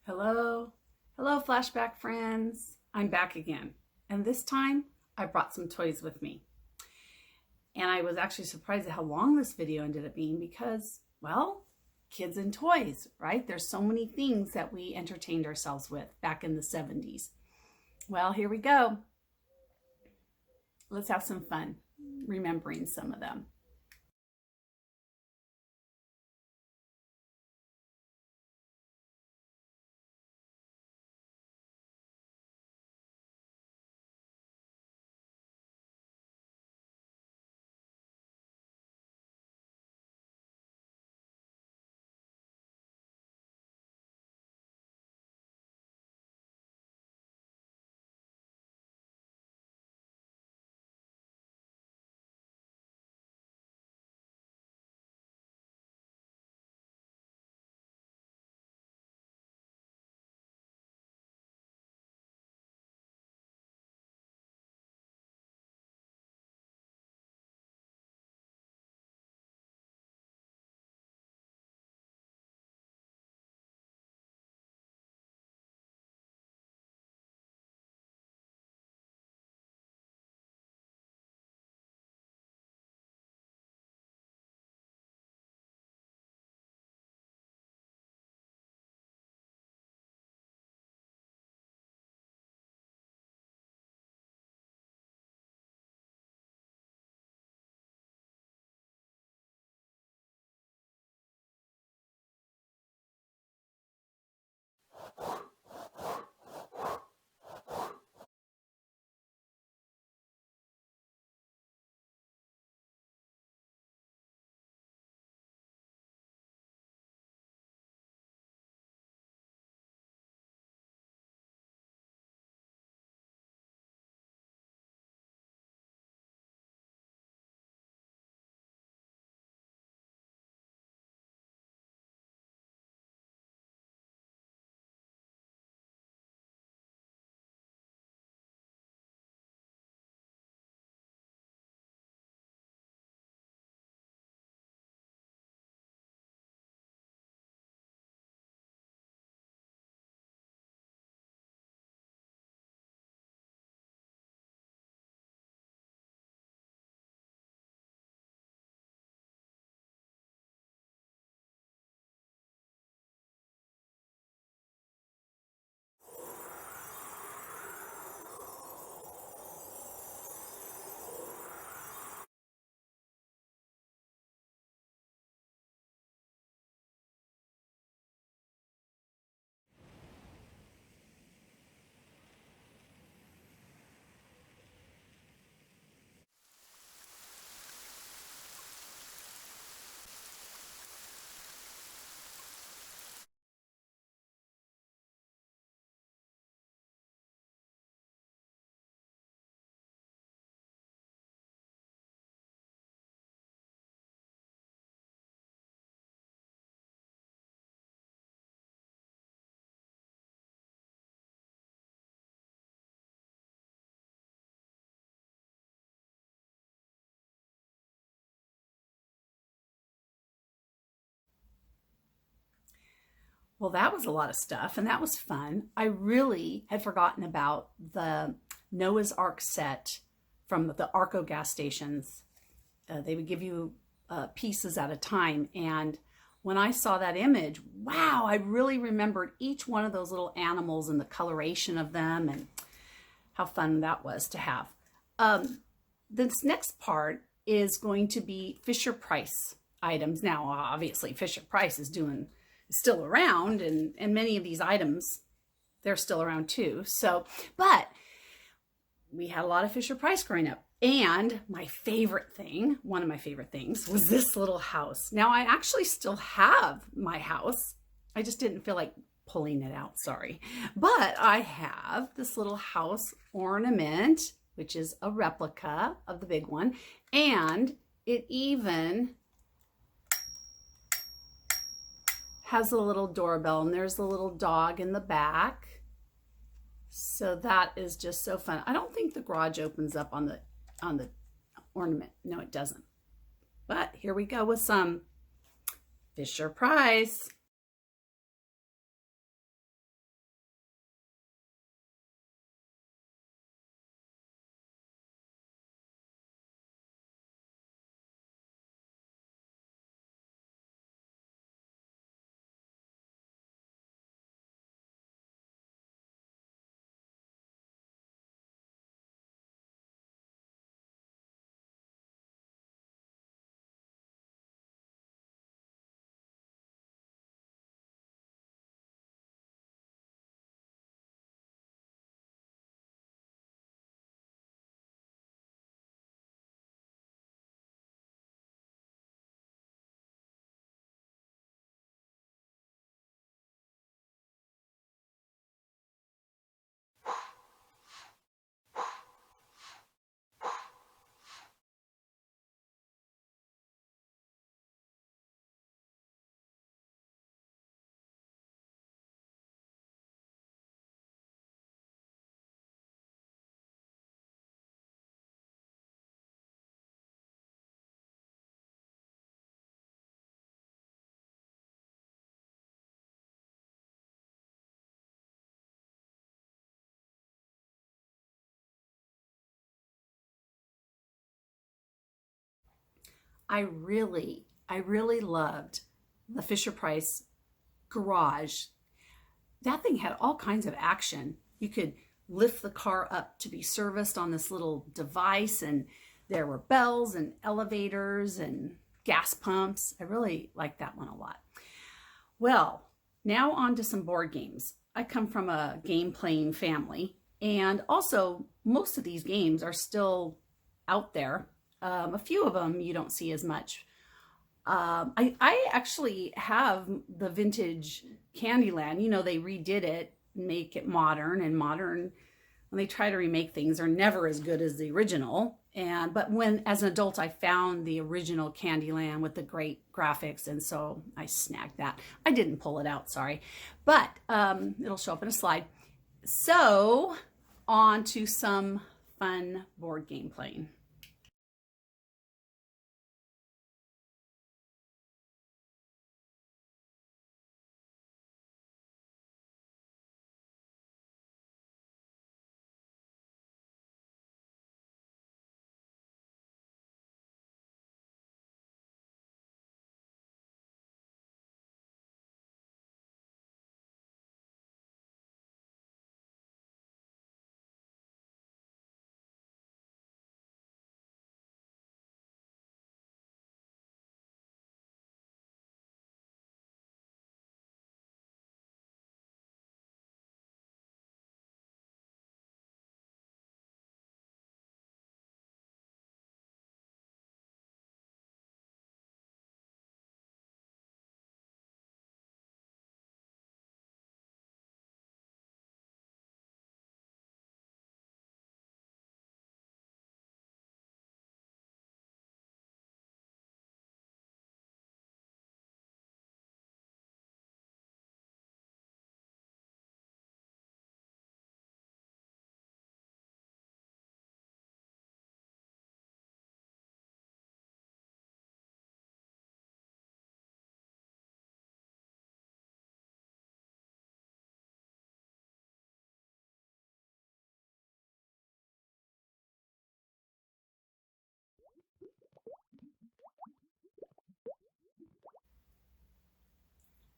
Hello, hello Flashback friends. I'm back again. And this time I brought some toys with me. And I was actually surprised at how long this video ended up being because, well, kids and toys, right? There's so many things that we entertained ourselves with back in the 70s. Well, here we go. Let's have some fun remembering some of them. Well, that was a lot of stuff and that was fun. I really had forgotten about the Noah's Ark set from the Arco gas stations. They would give you pieces at a time. And when I saw that image, wow, I really remembered each one of those little animals and the coloration of them and how fun that was to have. This next part is going to be Fisher Price items. Now, obviously, Fisher Price is still around, and many of these items, they're still around too. So, but we had a lot of Fisher Price growing up. And my favorite thing, one of my favorite things, was this little house. Now, I actually still have my house. I just didn't feel like pulling it out, sorry. But I have this little house ornament, which is a replica of the big one. And it even has a little doorbell, and there's a little dog in the back. So that is just so fun. I don't think the garage opens up on the ornament. No, it doesn't. But here we go with some Fisher Price. I really loved the Fisher-Price garage. That thing had all kinds of action. You could lift the car up to be serviced on this little device, and there were bells and elevators and gas pumps. I really liked that one a lot. Well, now on to some board games. I come from a game playing family, and also most of these games are still out there. A few of them you don't see as much. I actually have the vintage Candyland. You know, they redid it, make it modern, and modern, when they try to remake things, are never as good as the original. But when, as an adult, I found the original Candyland with the great graphics, and so I snagged that. I didn't pull it out, sorry, but it'll show up in a slide. So on to some fun board game playing.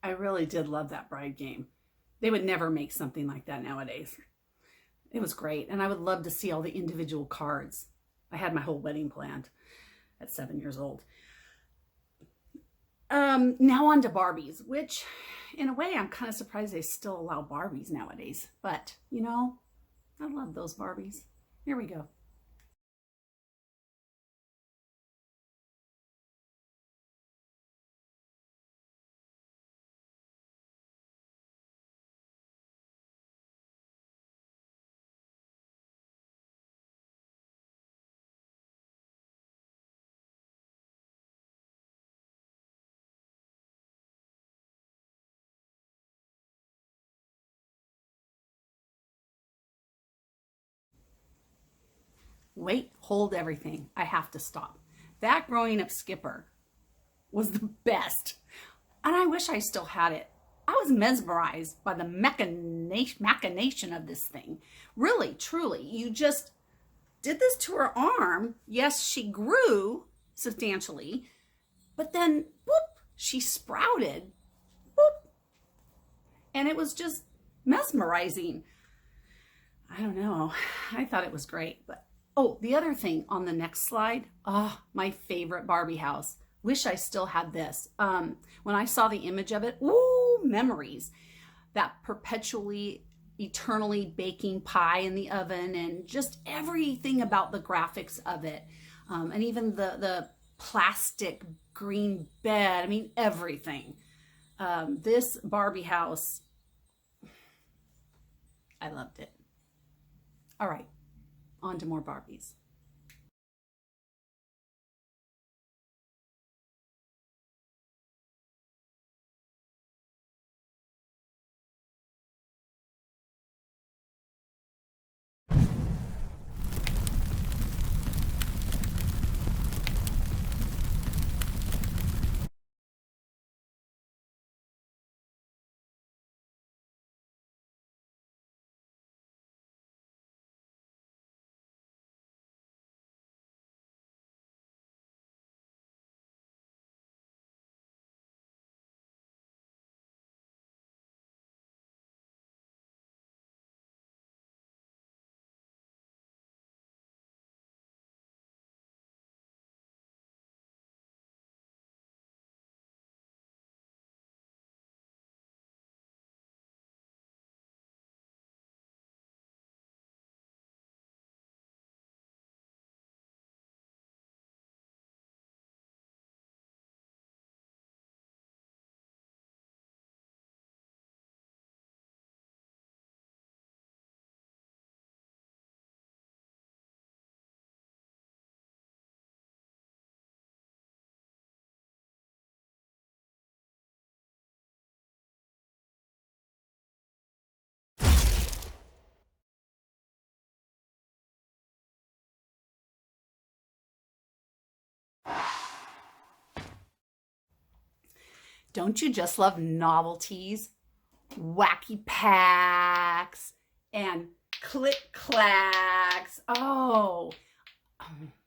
I really did love that bride game. They would never make something like that nowadays. It was great, and I would love to see all the individual cards. I had my whole wedding planned at 7 years old. Now on to Barbies, which in a way I'm kind of surprised they still allow Barbies nowadays. But, you know, I love those Barbies. Here we go. Wait, hold everything. I have to stop. That growing up Skipper was the best. And I wish I still had it. I was mesmerized by the machination of this thing. Really, truly. You just did this to her arm. Yes, she grew substantially, but then, whoop, she sprouted. Whoop. And it was just mesmerizing. I don't know. I thought it was great. But oh, the other thing on the next slide, oh, my favorite Barbie house. Wish I still had this. When I saw the image of it, ooh, memories. That perpetually, eternally baking pie in the oven, and just everything about the graphics of it. And even the plastic green bed. I mean, everything. This Barbie house, I loved it. All right, on to more Barbies. Don't you just love novelties, wacky packs, and click clacks? Oh,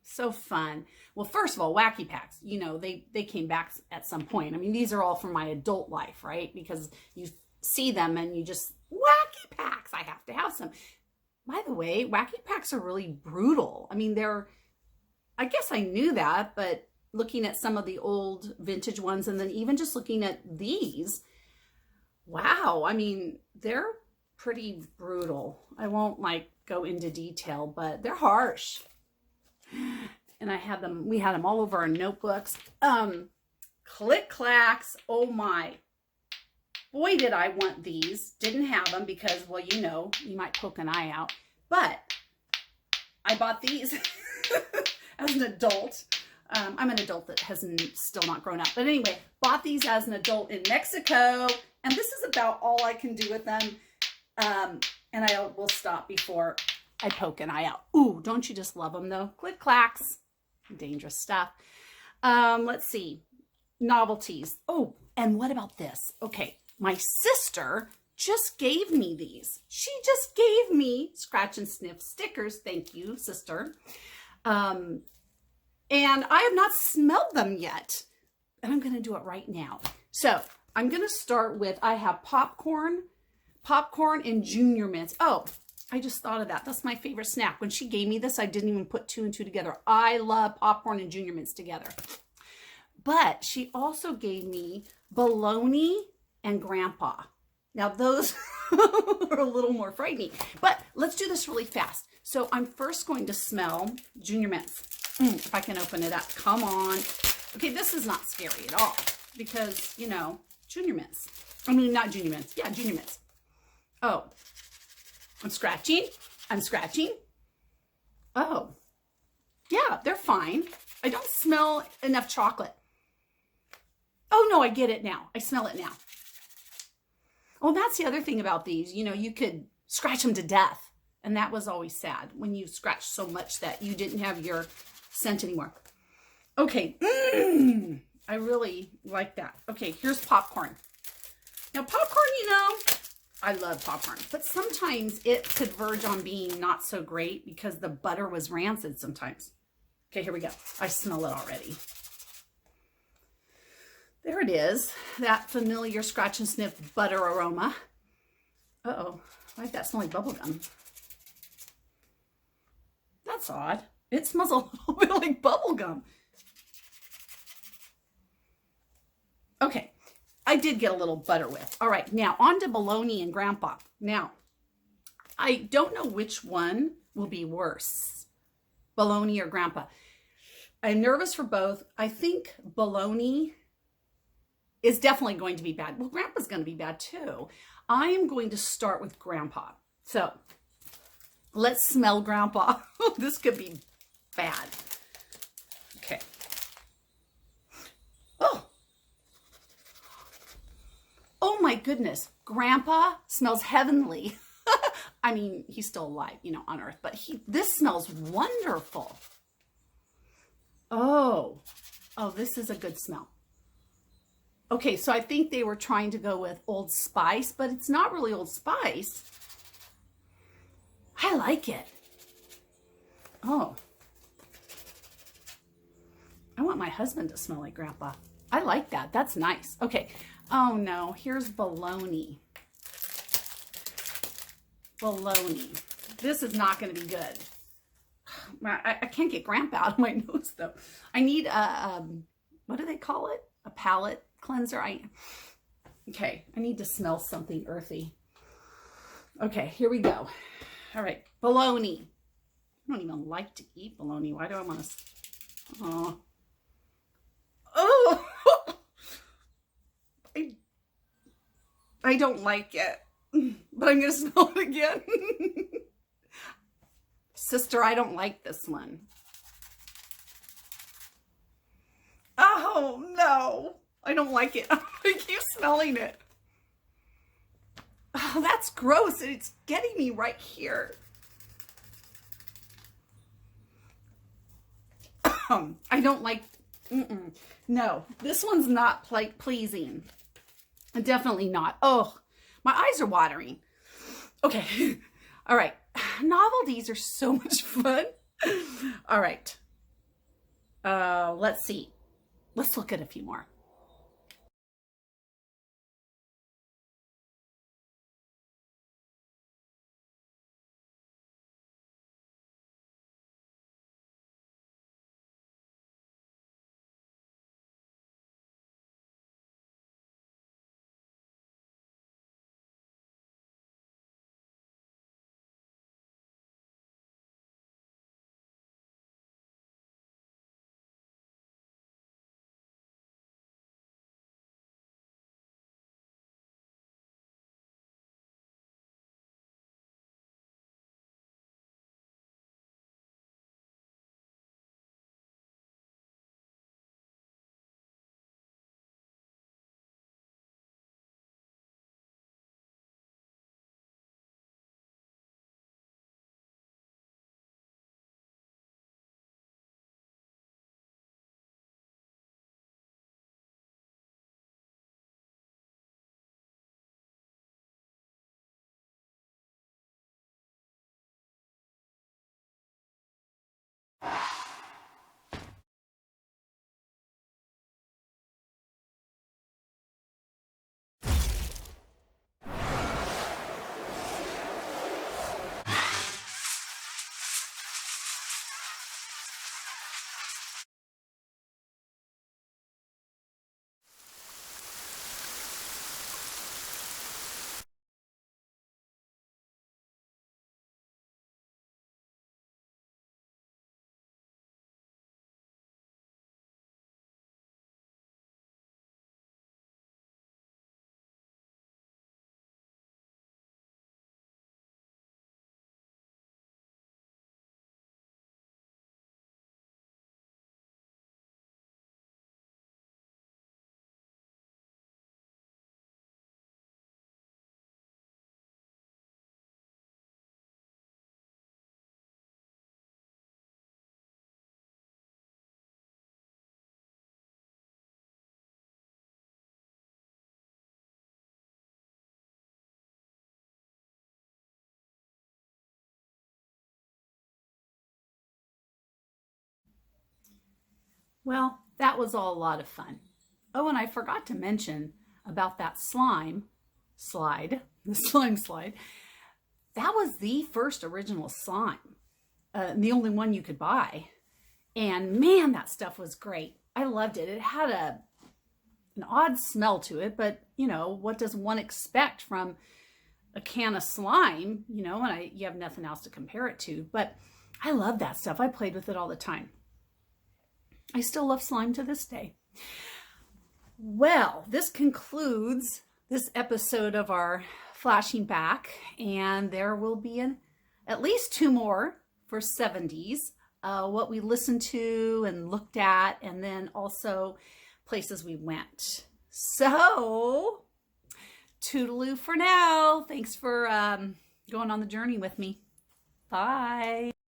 so fun. Well, first of all, wacky packs, you know, they came back at some point. I mean, these are all from my adult life, right? Because you see them and you just, wacky packs, I have to have some. By the way, wacky packs are really brutal. I mean, I guess I knew that, but looking at some of the old vintage ones and then even just looking at these, wow, I mean, they're pretty brutal. I won't like go into detail, but they're harsh. And we had them all over our notebooks. Click clacks, oh my. Boy, did I want these. Didn't have them because, well, you know, you might poke an eye out. But I bought these as an adult. I'm an adult that has still not grown up. But anyway, bought these as an adult in Mexico. And this is about all I can do with them. And I will stop before I poke an eye out. Ooh, don't you just love them though? Click clacks. Dangerous stuff. Let's see. Novelties. Oh, and what about this? Okay, my sister just gave me these. She just gave me scratch and sniff stickers. Thank you, sister. And I have not smelled them yet. And I'm going to do it right now. So I'm going to start with, I have popcorn and Junior Mints. Oh, I just thought of that. That's my favorite snack. When she gave me this, I didn't even put 2 and 2 together. I love popcorn and Junior Mints together. But she also gave me bologna and grandpa. Now those are a little more frightening, but let's do this really fast. So I'm first going to smell Junior Mints. If I can open it up, come on. Okay, this is not scary at all because, you know, Junior Mints. I mean, not Junior Mints. Yeah, Junior Mints. Oh, I'm scratching. Oh, yeah, they're fine. I don't smell enough chocolate. Oh, no, I get it now. I smell it now. Oh, that's the other thing about these. You know, you could scratch them to death. And that was always sad when you scratched so much that you didn't have your scent anymore. Okay. I really like that. Okay, here's popcorn. Now, popcorn, you know, I love popcorn. But sometimes it could verge on being not so great because the butter was rancid sometimes. Okay, here we go. I smell it already. There it is, that familiar scratch and sniff butter aroma. Uh-oh, I like that smelling bubble gum. That's odd. It smells a little bit like bubble gum. Okay, I did get a little butter whiff. All right, now on to bologna and grandpa. Now, I don't know which one will be worse, bologna or grandpa. I'm nervous for both. I think bologna is definitely going to be bad. Well, grandpa's going to be bad too. I am going to start with grandpa. So let's smell grandpa. This could be bad. Okay. Oh my goodness. Grandpa smells heavenly. I mean, he's still alive, you know, on earth, but this smells wonderful. Oh, this is a good smell. Okay, so I think they were trying to go with Old Spice, but it's not really Old Spice. I like it. Oh. I want my husband to smell like grandpa. I like that. That's nice. Okay. Oh no, here's bologna. Bologna. This is not going to be good. I can't get grandpa out of my nose though. I need a, what do they call it? A palate cleanser. Okay, I need to smell something earthy. Okay, here we go. All right, bologna. I don't even like to eat bologna. Why do I want to? Oh, I don't like it, but I'm gonna smell it again. Sister, I don't like this one. Oh no. I don't like it. I keep smelling it. Oh, that's gross. It's getting me right here. I don't like No, this one's not pleasing. Definitely not. Oh, my eyes are watering. Okay. All right. Novelties are so much fun. All right. Let's see. Let's look at a few more. Well, that was all a lot of fun. Oh, and I forgot to mention about that slime slide, the slime slide. That was the first original slime, the only one you could buy. And man, that stuff was great. I loved it. It had an odd smell to it, but you know, what does one expect from a can of slime, you know, and you have nothing else to compare it to. But I love that stuff. I played with it all the time. I still love slime to this day. Well, this concludes this episode of our Flashing Back, and there will be at least 2 more for 70s, what we listened to and looked at, and then also places we went. So, toodaloo for now. Thanks for going on the journey with me. Bye.